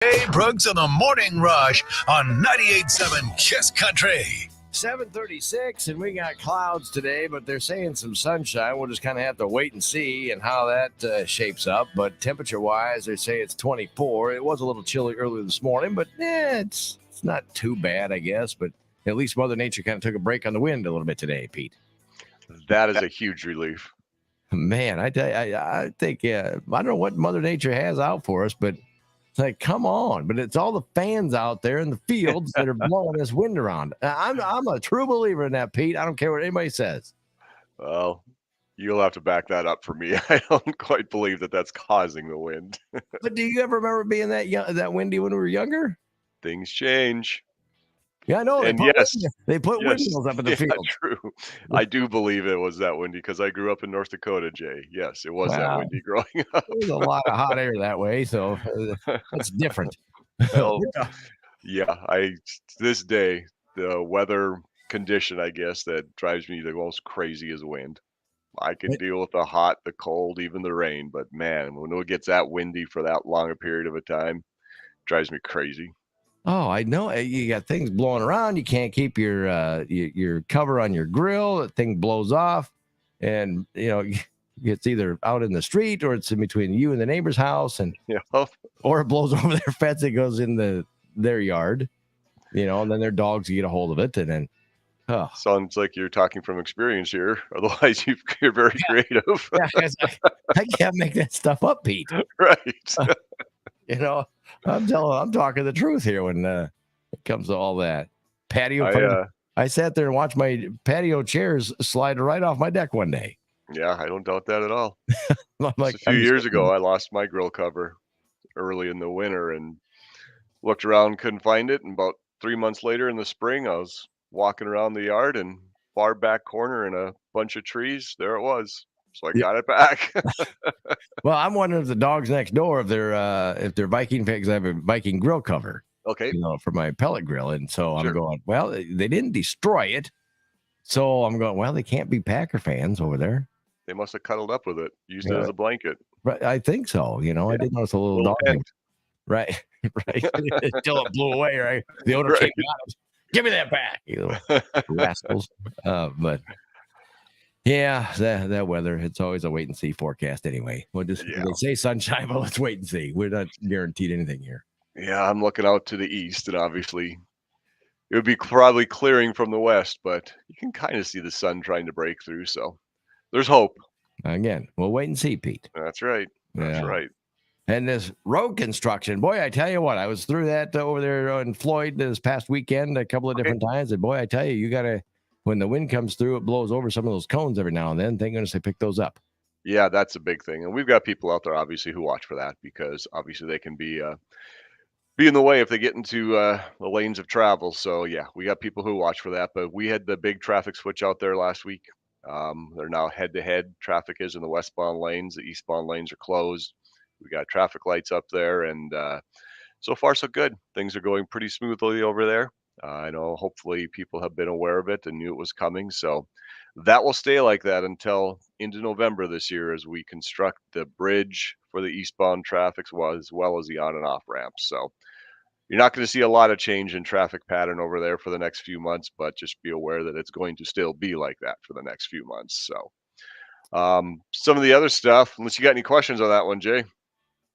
Hey, Brooks on the Morning Rush on 98.7 Kiss Country. 7:36, and we got clouds today, but they're saying some sunshine. We'll just kind of have to wait and see and how that shapes up. But temperature-wise, they say it's 24. It was a little chilly earlier this morning, but it's not too bad, I guess. But at least Mother Nature kind of took a break on the wind a little bit today, Pete. That is a huge relief. Man, I tell you, I think I don't know what Mother Nature has out for us, but it's like, come on. But it's all the fans out there in the fields that are blowing this wind around. I'm a true believer in that, Pete. I don't care what anybody says. Well, you'll have to back that up for me. I don't quite believe that that's causing the wind. But do you ever remember being that windy when we were younger? Things change. Yeah, I know. And They put windmills up in the field. True. I do believe it was that windy because I grew up in North Dakota, Jay. Yes, it was that windy growing up. There's a lot of hot air that way, so that's different. Well, yeah, this day, the weather condition, I guess, that drives me the most crazy is wind. I can deal with the hot, the cold, even the rain, but man, when it gets that windy for that long a period of a time, it drives me crazy. Oh, I know. You got things blowing around. You can't keep your cover on your grill. The thing blows off, and it's either out in the street or it's in between you and the neighbor's house, and or it blows over their fence. It goes in their yard, and then their dogs get a hold of it, and then. Oh. Sounds like you're talking from experience here. Otherwise, you're very creative. I can't make that stuff up, Pete. Right. I'm talking the truth here when it comes to all that patio. I sat there and watched my patio chairs slide right off my deck one day. Yeah, I don't doubt that at all. A few years ago, I lost my grill cover early in the winter and looked around, couldn't find it. And about 3 months later in the spring, I was walking around the yard and far back corner in a bunch of trees. There it was. So I got it back. Well, I'm wondering if the dogs next door, if they're Viking pigs, I have a Viking grill cover. Okay. For my pellet grill. And so I'm going, well, they didn't destroy it. So I'm going, well, they can't be Packer fans over there. They must have cuddled up with it, used it as a blanket. Right. I think so. I did notice a little dog. Right. Right. Until it blew away, right? The owner came out. Give me that back, rascals. But yeah, that weather, it's always a wait and see forecast anyway. They say sunshine, but let's wait and see. We're not guaranteed anything here. Yeah, I'm looking out to the east, and obviously it would be probably clearing from the west, but you can kind of see the sun trying to break through. So there's hope. Again, we'll wait and see, Pete. That's right. That's right. And this road construction, boy, I tell you what, I was through that over there in Floyd this past weekend a couple of different times. And boy, I tell you got to, when the wind comes through, it blows over some of those cones every now and then. Thank goodness they pick those up. Yeah, that's a big thing. And we've got people out there, obviously, who watch for that because obviously they can be in the way if they get into the lanes of travel. So, yeah, we got people who watch for that. But we had the big traffic switch out there last week. They're now head-to-head. Traffic is in the westbound lanes. The eastbound lanes are closed. We got traffic lights up there, and so far so good. Things are going pretty smoothly over there. I know hopefully people have been aware of it and knew it was coming. So that will stay like that until into November this year as we construct the bridge for the eastbound traffic as well as the on and off ramps. So you're not going to see a lot of change in traffic pattern over there for the next few months, but just be aware that it's going to still be like that for the next few months. So some of the other stuff, unless you got any questions on that one, Jay.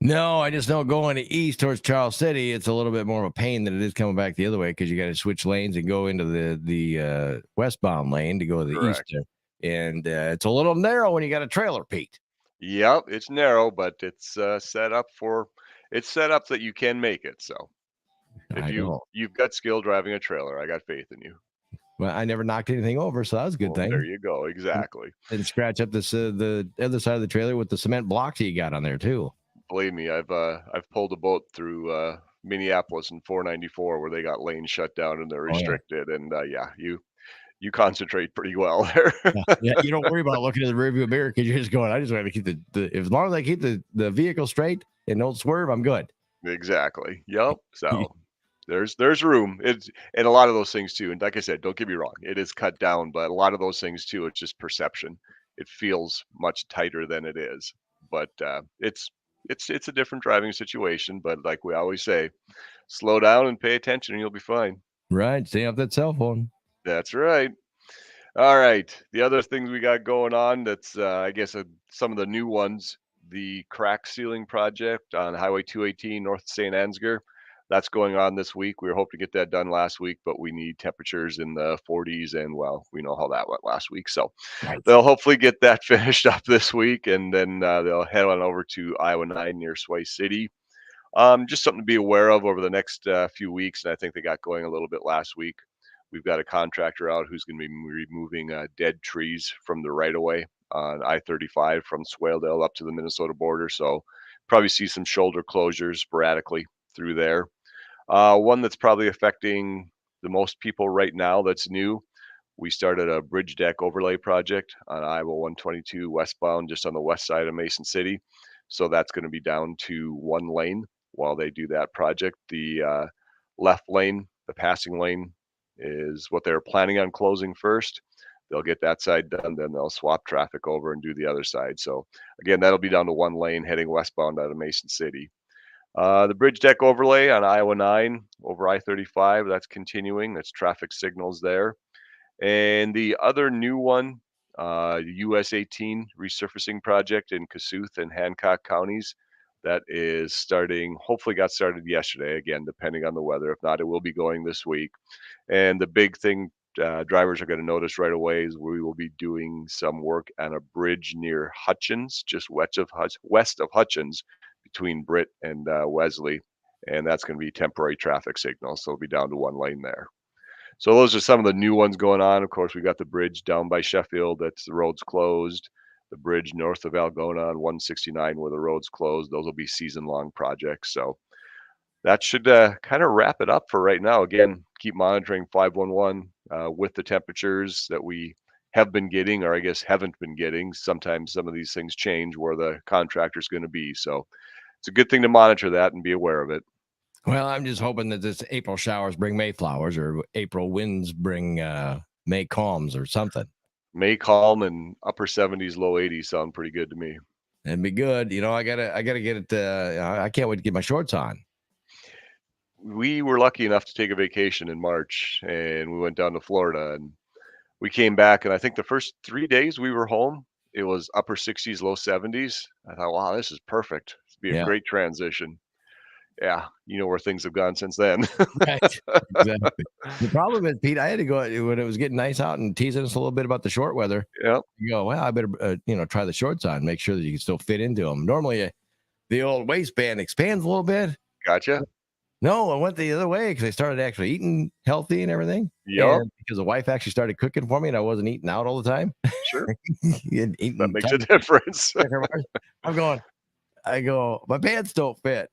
No, I just know going east towards Charles City, it's a little bit more of a pain than it is coming back the other way because you got to switch lanes and go into the westbound lane to go to the east. And it's a little narrow when you got a trailer, Pete. Yep, it's narrow, but it's set up that you can make it. So if you've got skill driving a trailer, I got faith in you. Well, I never knocked anything over, so that was a good thing. There you go, exactly. And scratch up the other side of the trailer with the cement blocks you got on there too. Believe me, I've pulled a boat through Minneapolis in 494 where they got lanes shut down and they're restricted. And you concentrate pretty well there. Yeah, you don't worry about looking at the rearview mirror because you're just going, I just want to keep as long as I keep the vehicle straight and don't swerve, I'm good. Exactly. Yep. So there's room. And a lot of those things too. And like I said, don't get me wrong, it is cut down, but a lot of those things too, it's just perception. It feels much tighter than it is, but it's it's a different driving situation, but like we always say, slow down and pay attention and you'll be fine. Right. Stay off that cell phone. That's right. All right. The other things we got going on that's, I guess, some of the new ones, the crack sealing project on Highway 218 north of St. Ansgar. That's going on this week. We were hoping to get that done last week, but we need temperatures in the 40s, and well, we know how that went last week. So Right. they'll hopefully get that finished up this week, and then they'll head on over to Iowa 9 near Sway City. Just something to be aware of over the next few weeks, and I think they got going a little bit last week. We've got a contractor out who's going to be removing dead trees from the right of way on I-35 from Swaledale up to the Minnesota border. So probably see some shoulder closures sporadically through there. One that's probably affecting the most people right now that's new. We started a bridge deck overlay project on Iowa 122 westbound, just on the west side of Mason City. So that's going to be down to one lane while they do that project. The left lane, the passing lane, is what they're planning on closing first. They'll get that side done, then they'll swap traffic over and do the other side. So again, that'll be down to one lane heading westbound out of Mason City. The bridge deck overlay on Iowa 9 over I-35, that's continuing. That's traffic signals there. And the other new one, US 18 resurfacing project in Kossuth and Hancock counties. That is starting, hopefully got started yesterday, again, depending on the weather. If not, it will be going this week. And the big thing drivers are going to notice right away is we will be doing some work on a bridge near Hutchins, just west of Hutchins, between Britt and Wesley. And that's going to be temporary traffic signals. So it'll be down to one lane there. So those are some of the new ones going on. Of course, we got the bridge down by Sheffield. That's the road's closed. The bridge north of Algona on 169 where the road's closed. Those will be season-long projects. So that should kind of wrap it up for right now. Again, keep monitoring 511 with the temperatures that we have been getting, or I guess haven't been getting. Sometimes some of these things change where the contractor's going to be. So it's a good thing to monitor that and be aware of it. Well, I'm just hoping that this April showers bring May flowers, or April winds bring May calms, or something. May calm and upper 70s, low 80s sound pretty good to me. It'd be good. You know, I gotta get it. I can't wait to get my shorts on. We were lucky enough to take a vacation in March, and we went down to Florida, and we came back, and I think the first 3 days we were home, it was upper 60s, low 70s. I thought, wow, this is perfect. It'd be a Yeah. great transition. Yeah, you know where things have gone since then. Right. Exactly. The problem is, Pete, I had to go when it was getting nice out and teasing us a little bit about the short weather. Yep. You go, well, I better try the shorts on, make sure that you can still fit into them. Normally, the old waistband expands a little bit. Gotcha. No, I went the other way because I started actually eating healthy and everything. Yep. And because the wife actually started cooking for me, and I wasn't eating out all the time. Sure. Eating That makes a difference. I go, my pants don't fit.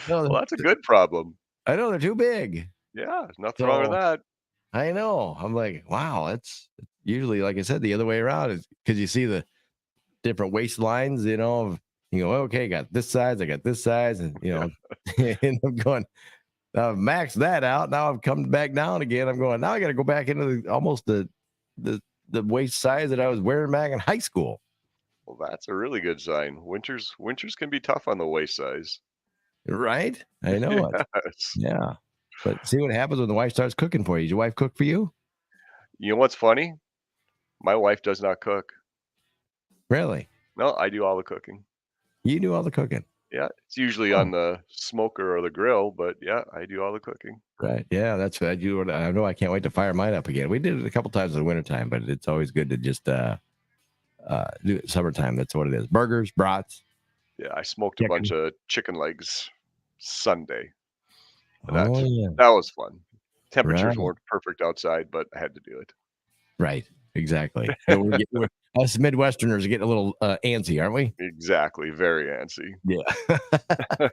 Well, that's a good problem. I know they're too big. Yeah, nothing wrong with that. I know. I'm like, wow, it's usually, like I said, the other way around is because you see the different waistlines, you go, okay, I got this size, I got this size, and and I'm going, I've maxed that out. Now I've come back down again. I'm going, now I got to go back into almost the waist size that I was wearing back in high school. Well, that's a really good sign. Winters can be tough on the waist size. Right? I know it. Yes. Yeah. But see what happens when the wife starts cooking for you. Does your wife cook for you? You know what's funny? My wife does not cook. Really? No, I do all the cooking. You do all the cooking? Yeah, it's usually on the smoker or the grill, but yeah, I do all the cooking. Right. Yeah, that's what I do. I know I can't wait to fire mine up again. We did it a couple times in the wintertime, but it's always good to just do it summertime. That's what it is. Burgers, brats. Yeah, I smoked Chicken. a bunch of chicken legs Sunday. Yeah. That was fun. Temperatures Right. weren't perfect outside, but I had to do it. Right. Exactly. So us Midwesterners are getting a little antsy, aren't we? Exactly. Very antsy. Yeah.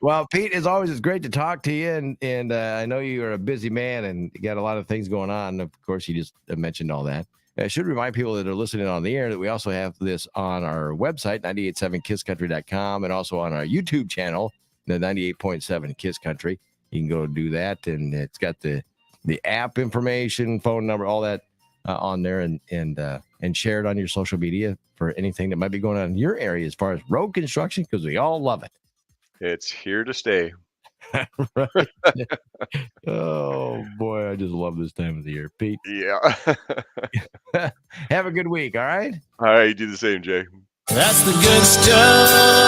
Well, Pete, as always, it's great to talk to you. And I know you are a busy man and you got a lot of things going on. Of course, you just mentioned all that. I should remind people that are listening on the air that we also have this on our website, 987kisscountry.com, and also on our YouTube channel, the 98.7 Kiss Country. You can go do that, and it's got the app information, phone number, all that on there and share it on your social media for anything that might be going on in your area as far as road construction, because we all love it. It's here to stay. Right? Oh boy, I just love this time of the year, Pete. Yeah. Have a good week. All right. All right, you do the same, Jay. That's the good stuff.